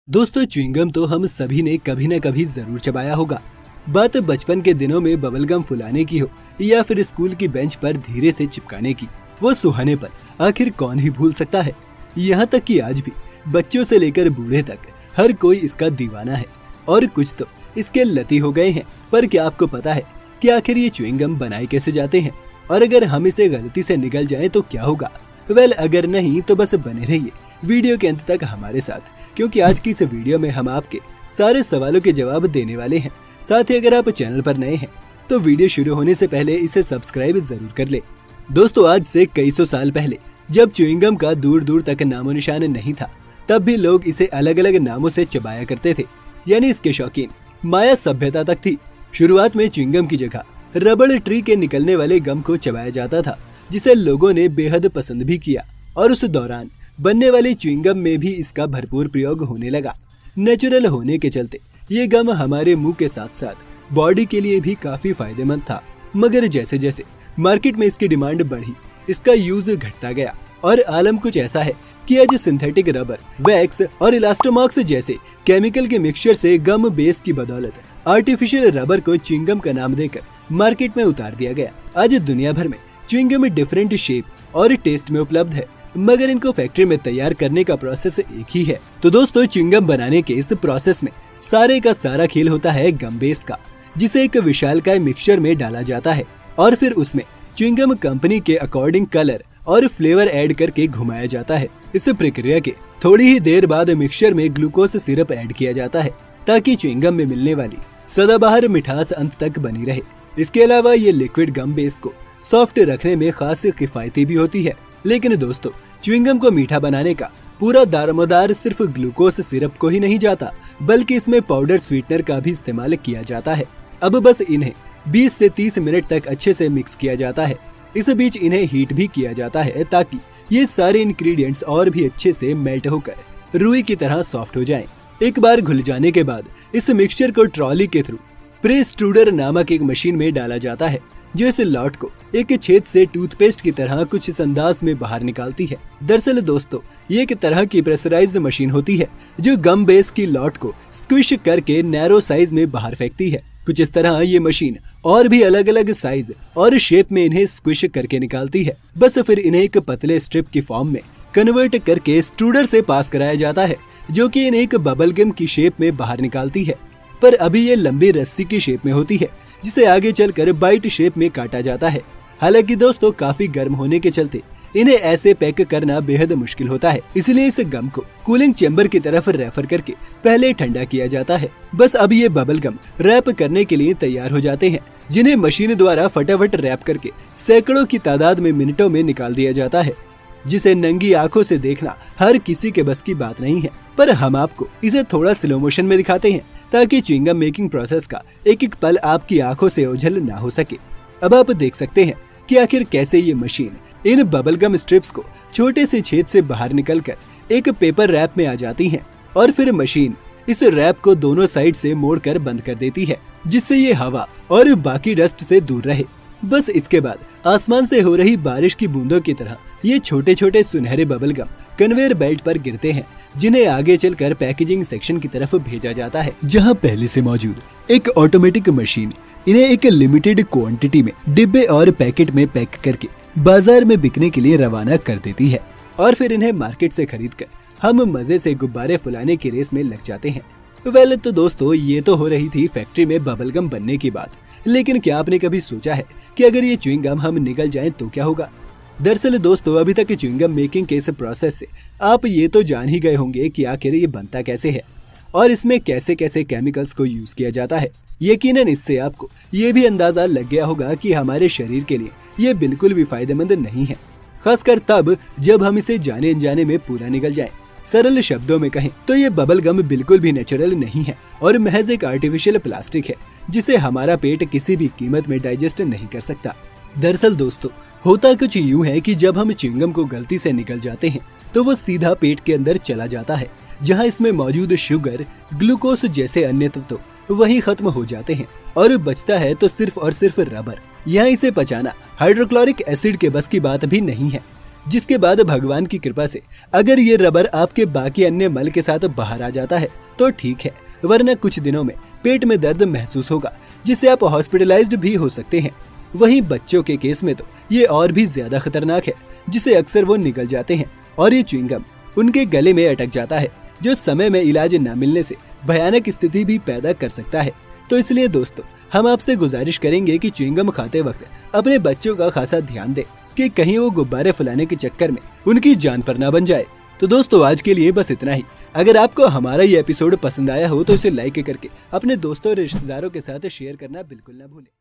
दोस्तों च्युइंगम तो हम सभी ने कभी न कभी जरूर चबाया होगा। बात बचपन के दिनों में बबलगम फुलाने की हो या फिर स्कूल की बेंच पर धीरे से चिपकाने की, वो सुहाने पर आखिर कौन ही भूल सकता है। यहाँ तक कि आज भी बच्चों से लेकर बूढ़े तक हर कोई इसका दीवाना है और कुछ तो इसके लती हो गए हैं। पर क्या आपको पता है कि आखिर ये च्युइंगम बनाए कैसे जाते हैं और अगर हम इसे गलती से निगल जाए तो क्या होगा? अगर नहीं तो बस बने रहिए वीडियो के अंत तक हमारे साथ, क्योंकि आज की इस वीडियो में हम आपके सारे सवालों के जवाब देने वाले हैं। साथ ही अगर आप चैनल पर नए हैं तो वीडियो शुरू होने से पहले इसे सब्सक्राइब जरूर कर ले। दोस्तों आज से कई सौ साल पहले जब च्युइंगम का दूर दूर तक नामो निशान नहीं था, तब भी लोग इसे अलग अलग नामों से चबाया करते थे, यानी इसके शौकीन माया सभ्यता तक थी। शुरुआत में च्युइंगम की जगह रबड़ ट्री के निकलने वाले गम को चबाया जाता था, जिसे लोगों ने बेहद पसंद भी किया और उस दौरान बनने वाले च्युइंगम में भी इसका भरपूर प्रयोग होने लगा। नेचुरल होने के चलते ये गम हमारे मुंह के साथ साथ बॉडी के लिए भी काफी फायदेमंद था, मगर जैसे जैसे मार्केट में इसकी डिमांड बढ़ी, इसका यूज घटता गया और आलम कुछ ऐसा है कि आज सिंथेटिक रबर, वैक्स और इलास्टोमॉक्स जैसे केमिकल के मिक्सचर से गम बेस की बदौलत आर्टिफिशियल रबर को च्युइंगम का नाम देकर मार्केट में उतार दिया गया। आज दुनिया भर में च्युइंगम डिफरेंट शेप और टेस्ट में उपलब्ध है, मगर इनको फैक्ट्री में तैयार करने का प्रोसेस एक ही है। तो दोस्तों च्युइंगम बनाने के इस प्रोसेस में सारे का सारा खेल होता है गम बेस का, जिसे एक विशालकाय मिक्सचर में डाला जाता है और फिर उसमें च्युइंगम कंपनी के अकॉर्डिंग कलर और फ्लेवर ऐड करके घुमाया जाता है। इस प्रक्रिया के थोड़ी ही देर बाद मिक्सचर में ग्लूकोज सिरप ऐड किया जाता है ताकि च्युइंगम में मिलने वाली सदाबहार मिठास अंत तक बनी रहे। इसके अलावा ये लिक्विड गम बेस को सॉफ्ट रखने में खास किफायती भी होती है। लेकिन दोस्तों च्युइंगम को मीठा बनाने का पूरा दारोमदार सिर्फ ग्लूकोज सिरप को ही नहीं जाता, बल्कि इसमें पाउडर स्वीटनर का भी इस्तेमाल किया जाता है। अब बस इन्हें 20 से 30 मिनट तक अच्छे से मिक्स किया जाता है। इस बीच इन्हें हीट भी किया जाता है ताकि ये सारे इंग्रेडिएंट्स और भी अच्छे से मेल्ट होकर रुई की तरह सॉफ्ट हो जाएं। एक बार घुल जाने के बाद इस मिक्सचर को ट्रॉली के थ्रू प्रेस्ट्रूडर नामक एक मशीन में डाला जाता है, जो इस लॉट को एक छेद से टूथपेस्ट की तरह कुछ इस अंदाज में बाहर निकालती है। दरअसल दोस्तों ये एक तरह की प्रेशराइज्ड मशीन होती है जो गम बेस की लॉट को स्क्विश करके नैरो साइज में बाहर फेंकती है। कुछ इस तरह ये मशीन और भी अलग अलग साइज और शेप में इन्हें स्क्विश करके निकालती है। बस फिर इन्हें एक पतले स्ट्रिप की फॉर्म में कन्वर्ट करके स्ट्रूडर से पास कराया जाता है, जो कि इन्हें एक बबल गम की शेप में बाहर निकालती है। पर अभी ये लंबी रस्सी की शेप में होती है, जिसे आगे चलकर बाइट शेप में काटा जाता है। हालांकि दोस्तों काफी गर्म होने के चलते इन्हें ऐसे पैक करना बेहद मुश्किल होता है, इसलिए इस गम को कूलिंग चेंबर की तरफ रेफर करके पहले ठंडा किया जाता है। बस अब ये बबल गम रैप करने के लिए तैयार हो जाते हैं, जिन्हें मशीन द्वारा फटाफट रैप करके सैकड़ों की तादाद में मिनटों में निकाल दिया जाता है, जिसे नंगी आंखों से देखना हर किसी के बस की बात नहीं है। पर हम आपको इसे थोड़ा स्लो मोशन में दिखाते हैं ताकि च्युइंगम मेकिंग प्रोसेस का एक एक पल आपकी आंखों से ओझल ना हो सके। अब आप देख सकते हैं कि आखिर कैसे ये मशीन इन बबलगम स्ट्रिप्स को छोटे से छेद से बाहर निकलकर एक पेपर रैप में आ जाती है और फिर मशीन इस रैप को दोनों साइड से मोड़कर बंद कर देती है, जिससे ये हवा और बाकी डस्ट से दूर रहे। बस इसके बाद आसमान से हो रही बारिश की बूंदों की तरह ये छोटे छोटे सुनहरे बबलगम कन्वेयर बेल्ट पर गिरते हैं, जिन्हें आगे चलकर पैकेजिंग सेक्शन की तरफ भेजा जाता है, जहां पहले से मौजूद एक ऑटोमेटिक मशीन इन्हें एक लिमिटेड क्वांटिटी में डिब्बे और पैकेट में पैक करके बाजार में बिकने के लिए रवाना कर देती है। और फिर इन्हें मार्केट से खरीदकर हम मजे से गुब्बारे फुलाने की रेस में लग जाते हैं। तो दोस्तों ये तो हो रही थी फैक्ट्री में बबलगम बनने की बात, लेकिन क्या आपने कभी सोचा है कि अगर ये च्युइंगम हम निगल जाएं तो क्या होगा? दरअसल दोस्तों अभी तक च्युइंगम मेकिंग के इस प्रोसेस से आप ये तो जान ही गए होंगे कि आखिर ये बनता कैसे है और इसमें कैसे कैसे केमिकल्स को यूज किया जाता है। यकीनन इससे आपको ये भी अंदाजा लग गया होगा कि हमारे शरीर के लिए ये बिल्कुल भी फायदेमंद नहीं है, खासकर तब जब हम इसे जाने अनजाने में पूरा निगल जाए। सरल शब्दों में कहें तो ये बबल गम बिल्कुल भी नेचुरल नहीं है और महज एक आर्टिफिशियल प्लास्टिक है, जिसे हमारा पेट किसी भी कीमत में डाइजेस्ट नहीं कर सकता। दरअसल दोस्तों होता कुछ यूँ है कि जब हम च्युइंगम को गलती से निगल जाते हैं तो वो सीधा पेट के अंदर चला जाता है, जहाँ इसमें मौजूद शुगर, ग्लूकोज जैसे अन्य तत्व वही खत्म हो जाते हैं और बचता है तो सिर्फ और सिर्फ रबर। यहाँ इसे पचाना हाइड्रोक्लोरिक एसिड के बस की बात भी नहीं है। जिसके बाद भगवान की कृपा से अगर ये रबर आपके बाकी अन्य मल के साथ बाहर आ जाता है तो ठीक है, वरना कुछ दिनों में पेट में दर्द महसूस होगा जिससे आप हॉस्पिटलाइज्ड भी हो सकते हैं। वहीं बच्चों के केस में तो ये और भी ज्यादा खतरनाक है, जिसे अक्सर वो निगल जाते हैं और ये च्युइंगम उनके गले में अटक जाता है, जो समय में इलाज न मिलने से भयानक स्थिति भी पैदा कर सकता है। तो इसलिए दोस्तों, हम आपसे गुजारिश करेंगे कि च्युइंगम खाते वक्त अपने बच्चों का खासा ध्यान दें कि कहीं वो गुब्बारे फुलाने के चक्कर में उनकी जान पर ना बन जाए। तो दोस्तों, आज के लिए बस इतना ही। अगर आपको हमारा ये एपिसोड पसंद आया हो तो इसे लाइक करके अपने दोस्तों और रिश्तेदारों के साथ शेयर करना बिल्कुल ना भूलें।